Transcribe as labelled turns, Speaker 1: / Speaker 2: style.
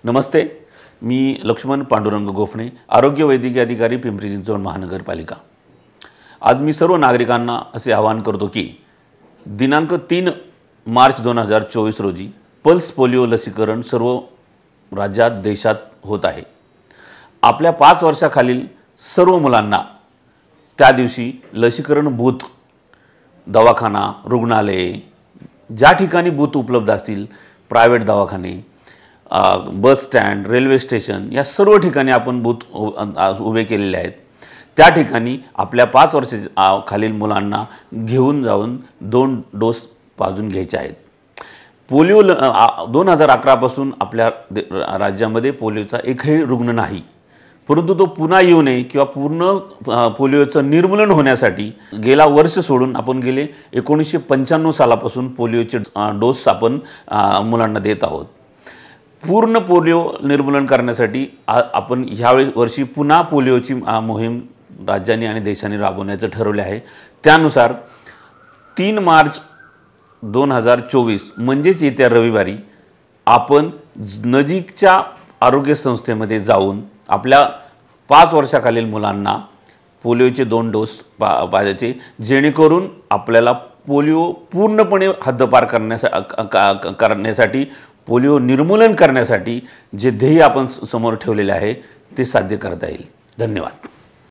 Speaker 1: नमस्ते, मी लक्ष्मण पांडुरंग गोफणे, आरोग्य वैद्यकीय अधिकारी, पिंपरी चिंचवड महानगरपालिका। आज मी सर्व नागरिकांना असे आवाहन करतो की दिनांक 3 मार्च 2024 रोजी पल्स पोलिओ लसीकरण सर्व राज्यात देशात होत आहे। आपल्या 5 वर्षाखालील सर्व मुलांना त्या दिवशी लसीकरण बूथ, दवाखाना, रुग्णालये, ज्या ठिकाणी बूथ उपलब्ध असतील, प्रायव्हेट दवाखाने, बस स्टँड, रेल्वे स्टेशन या सर्व ठिकाणी आपण बूथ उभे केलेले आहेत। त्या ठिकाणी आपल्या 5 वर्षाच्या खालील मुलांना घेऊन जाऊन 2 डोस पाजून घ्यायचे आहेत। पोलिओ 2011 पासून आपल्या राज्यामध्ये पोलिओचा एकही रुग्ण नाही, परंतु तो पुन्हा येऊ नये किंवा पूर्ण पोलिओचं निर्मूलन होण्यासाठी गेला वर्ष सोडून आपण गेले 1995 सालापासून पोलिओचे डोस आपण मुलांना देत आहोत। पूर्ण पोलिओ निर्मूलन करण्यासाठी आपण ह्या वर्षी पुन्हा पोलिओची मोहीम राज्यांनी आणि देशांनी राबवण्याचे ठरवले आहे। त्यानुसार 3 मार्च 2024 म्हणजेच येत्या रविवारी आपण नजीकच्या आरोग्य संस्थेमध्ये जाऊन आपल्या 5 वर्षाखालील मुलांना पोलिओचे 2 डोस पाजायचे, जेणेकरून आपल्याला पोलिओ पूर्णपणे हद्दपार करण्यासाठी पोलिओ निर्मूलन करण्यासाठी जे ध्येय आपण समोर ठेवलेले आहे ते साध्य करता येईल। धन्यवाद।